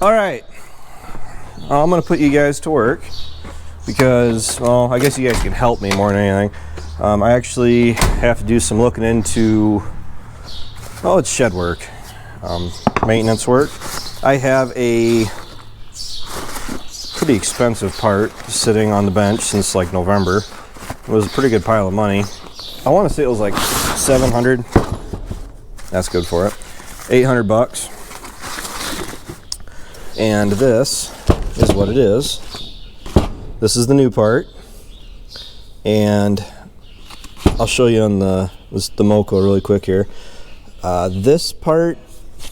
All right, I'm gonna put you guys to work because, well, I guess you guys can help me more than anything. I actually have to do some looking into, well, it's shed work, maintenance work. I have a pretty expensive part sitting on the bench since like November. It was a pretty good pile of money. I want to say it was like 700. That's good for it. 800 bucks. And this is what it is. This is the new part. And I'll show you on the Moco really quick here. This part,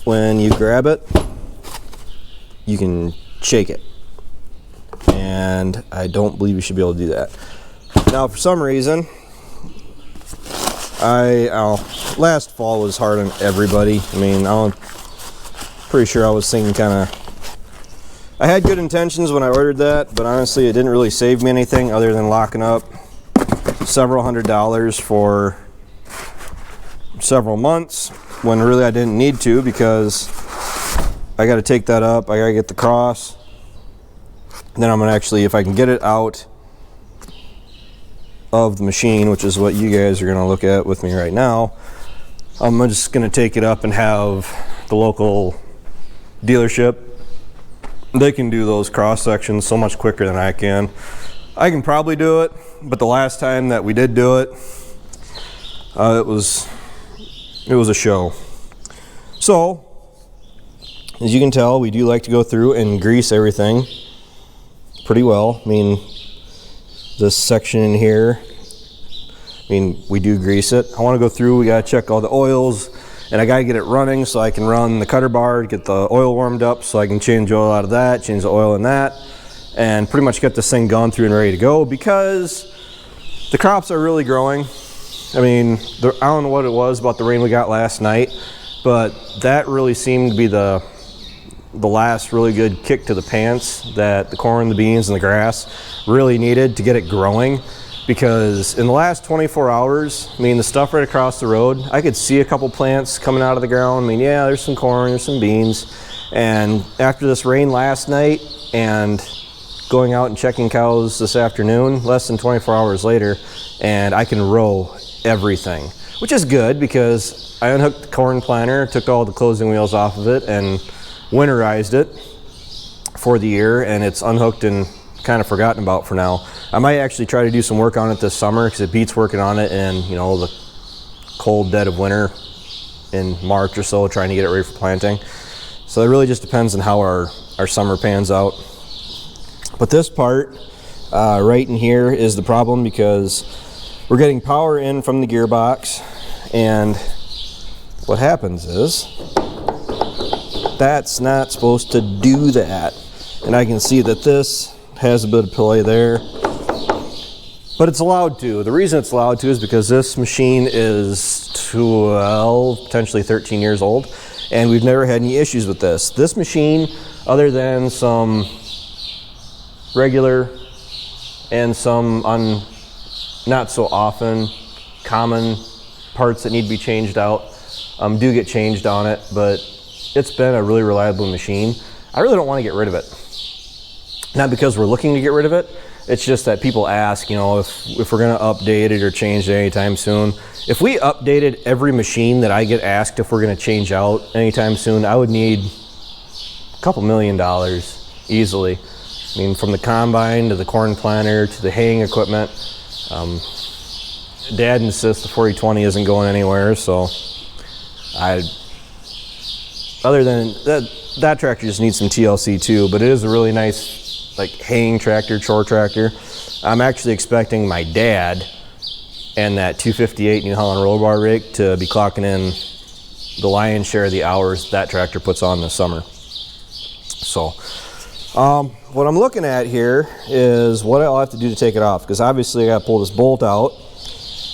when you grab it, you can shake it. And I don't believe you should be able to do that. Now, for some reason, last fall was hard on everybody. I mean, I'm pretty sure I was thinking I had good intentions when I ordered that, but honestly, it didn't really save me anything other than locking up several $100s for several months when really I didn't need to, because I got to take that up, I got to get the cross, and then I'm going to actually, if I can get it out of the machine, which is what you guys are going to look at with me right now, I'm just going to take it up and have the local dealership, they can do those cross sections so much quicker than I can. I can probably do it, but the last time that we did do it, it was a show. So, as you can tell, we do like to go through and grease everything pretty well. I mean, this section in here, I mean, we do grease it. I want to go through, we got to check all the oils, and I got to get it running so I can run the cutter bar to get the oil warmed up so I can change oil out of that, change the oil in that, and pretty much get this thing gone through and ready to go, because the crops are really growing. I mean, I don't know what it was about the rain we got last night, but that really seemed to be the last really good kick to the pants that the corn, the beans, and the grass really needed to get it growing. Because in the last 24 hours, I mean, the stuff right across the road, I could see a couple plants coming out of the ground. I mean, yeah, there's some corn, there's some beans. And after this rain last night and going out and checking cows this afternoon, less than 24 hours later, and I can row everything, which is good because I unhooked the corn planter, took all the closing wheels off of it, and winterized it for the year, and it's unhooked and kind of forgotten about for now. I might actually try to do some work on it this summer because it beats working on it in, you know, the cold dead of winter in March or so, trying to get it ready for planting. So it really just depends on how our summer pans out. But this part right in here is the problem, because we're getting power in from the gearbox, and what happens is that's not supposed to do that. And I can see that this has a bit of play there, but it's allowed to. The reason it's allowed to is because this machine is 12, potentially 13 years old, and we've never had any issues with this. This machine, other than some regular and some not so often common parts that need to be changed out, do get changed on it, but it's been a really reliable machine. I really don't want to get rid of it. Not because we're looking to get rid of it, it's just that people ask, you know, if we're going to update it or change it anytime soon. If we updated every machine that I get asked if we're going to change out anytime soon, I would need a couple $1 million easily. I mean, from the combine to the corn planter to the haying equipment. Dad insists the 4020 isn't going anywhere, so other than that tractor just needs some TLC too, but it is a really nice, like, haying tractor, chore tractor. I'm actually expecting my dad and that 258 New Holland roll bar rig to be clocking in the lion's share of the hours that tractor puts on this summer. So what I'm looking at here is what I'll have to do to take it off, because obviously I got to pull this bolt out.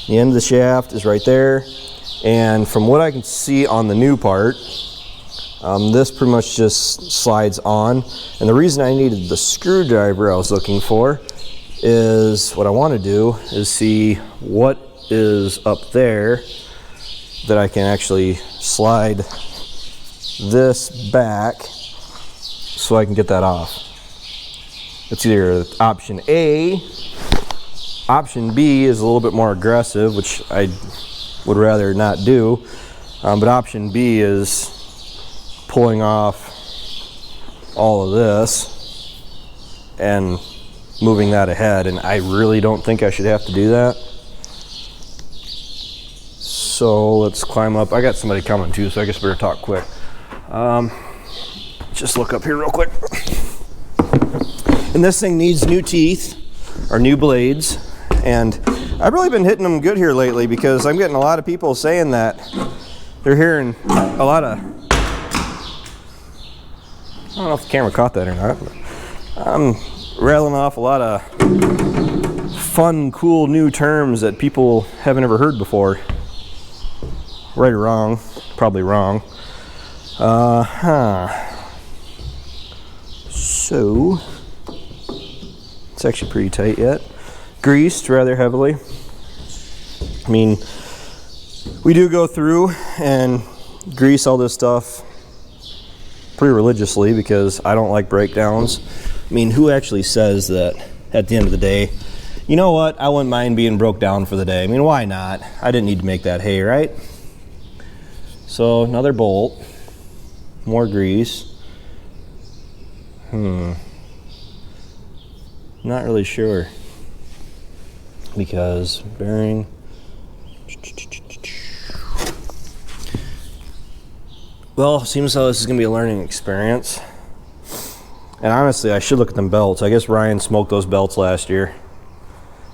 The end of the shaft is right there, and from what I can see on the new part, this pretty much just slides on. And the reason I needed the screwdriver I was looking for is, what I want to do is see what is up there that I can actually slide this back so I can get that off. It's either option A. Option B is a little bit more aggressive, which I would rather not do. But option B is pulling off all of this and moving that ahead, and I really don't think I should have to do that. So let's climb up. I got somebody coming too, so I guess I better talk quick. Just look up here real quick. And this thing needs new teeth or new blades, and I've really been hitting them good here lately because I'm getting a lot of people saying that they're hearing a lot of, I don't know if the camera caught that or not, but I'm rattling off a lot of fun, cool new terms that people haven't ever heard before. Right or wrong? Probably wrong. So, it's actually pretty tight yet. Greased rather heavily. I mean, we do go through and grease all this stuff pretty religiously because I don't like breakdowns. I mean, who actually says that at the end of the day, you know what, I wouldn't mind being broke down for the day? I mean, why not? I didn't need to make that hay, right? So, another bolt. More grease. Not really sure. Because bearing. Well, seems though this is going to be a learning experience. And honestly, I should look at them belts. I guess Ryan smoked those belts last year.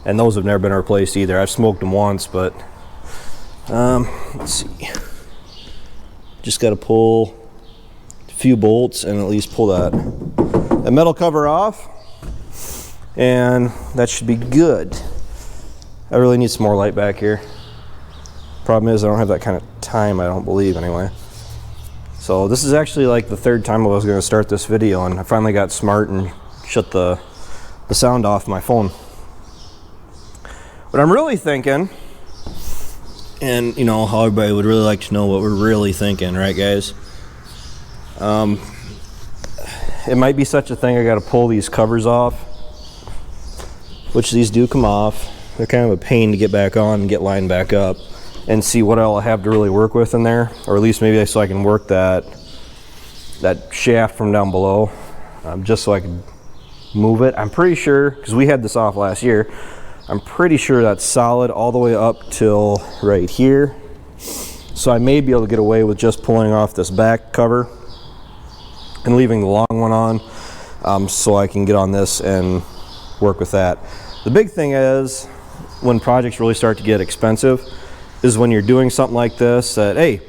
And those have never been replaced either. I've smoked them once, but let's see. Just got to pull a few bolts and at least pull that metal cover off. And that should be good. I really need some more light back here. Problem is I don't have that kind of time, I don't believe anyway. So this is actually like the third time I was going to start this video, and I finally got smart and shut the sound off my phone. But I'm really thinking, and you know how everybody would really like to know what we're really thinking, right guys? It might be such a thing I got to pull these covers off, which these do come off. They're kind of a pain to get back on and get lined back up and see what I'll have to really work with in there, or at least maybe so I can work that shaft from down below, just so I can move it. I'm pretty sure, because we had this off last year, I'm pretty sure that's solid all the way up till right here. So I may be able to get away with just pulling off this back cover and leaving the long one on, so I can get on this and work with that. The big thing is, when projects really start to get expensive, is when you're doing something like this, that hey,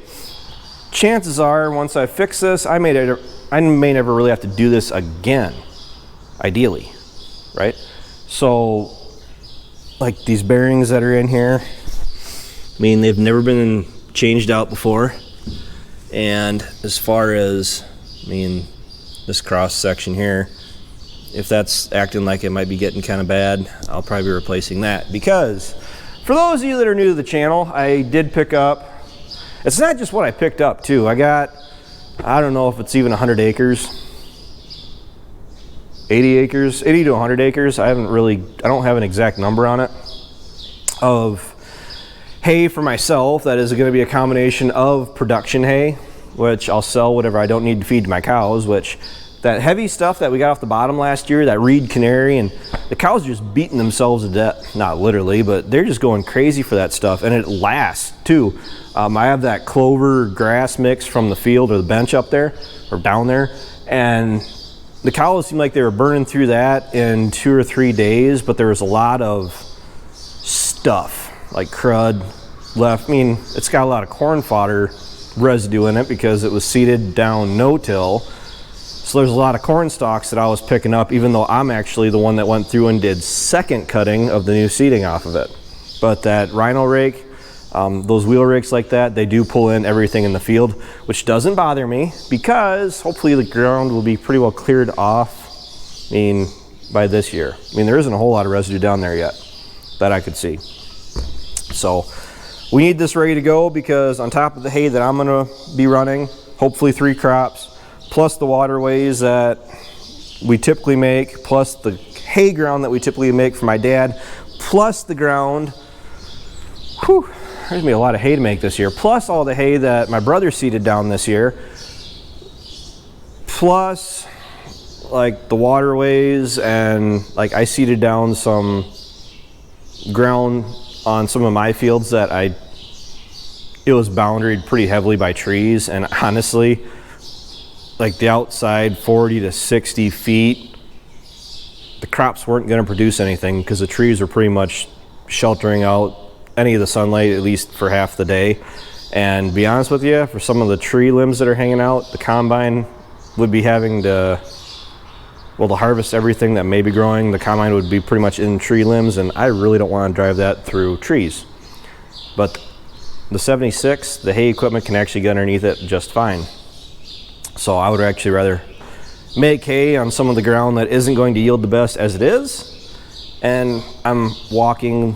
chances are once I fix this, I may never really have to do this again, ideally, right? So like these bearings that are in here, I mean, they've never been changed out before. And as far as, I mean, this cross section here, if that's acting like it might be getting kind of bad, I'll probably be replacing that. Because for those of you that are new to the channel, I did pick up, it's not just what I picked up too. I got, I don't know if it's even 100 acres, 80 acres, 80 to 100 acres. I don't have an exact number on it, of hay for myself. That is going to be a combination of production hay, which I'll sell whatever I don't need to feed my cows, which that heavy stuff that we got off the bottom last year, that reed canary, and the cows are just beating themselves to death. Not literally, but they're just going crazy for that stuff, and it lasts too. I have that clover grass mix from the field or the bench up there, or down there, and the cows seemed like they were burning through that in 2 or 3 days, but there was a lot of stuff, like crud left. I mean, it's got a lot of corn fodder residue in it because it was seeded down no-till. So there's a lot of corn stalks that I was picking up, even though I'm actually the one that went through and did second cutting of the new seeding off of it. But that rhino rake, those wheel rakes like that, they do pull in everything in the field, which doesn't bother me because hopefully the ground will be pretty well cleared off, I mean, by this year. I mean, there isn't a whole lot of residue down there yet that I could see. So we need this ready to go because on top of the hay that I'm gonna be running, hopefully 3 crops, plus the waterways that we typically make, plus the hay ground that we typically make for my dad, plus the ground. Whew, there's gonna be a lot of hay to make this year, plus all the hay that my brother seeded down this year, plus like the waterways, and like I seeded down some ground on some of my fields that it was boundaried pretty heavily by trees, and honestly, like the outside 40 to 60 feet, the crops weren't going to produce anything because the trees were pretty much sheltering out any of the sunlight, at least for half the day. And to be honest with you, for some of the tree limbs that are hanging out, the combine would be having to, well, to harvest everything that may be growing, the combine would be pretty much in tree limbs, and I really don't want to drive that through trees. But the 76, the hay equipment can actually get underneath it just fine. So I would actually rather make hay on some of the ground that isn't going to yield the best as it is, and I'm walking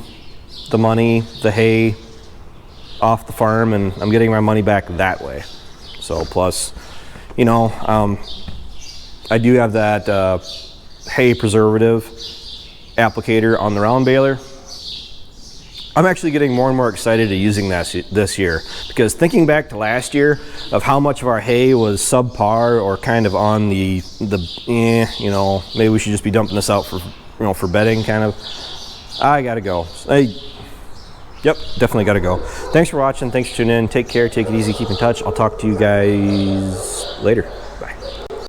the money, the hay, off the farm, and I'm getting my money back that way. So plus, you know, I do have that hay preservative applicator on the round baler. I'm actually getting more and more excited to using that this year, because thinking back to last year of how much of our hay was subpar or kind of on the you know, maybe we should just be dumping this out for, you know, for bedding kind of. I gotta go. Yep, definitely gotta go. Thanks for watching. Thanks for tuning in. Take care. Take it easy. Keep in touch. I'll talk to you guys later.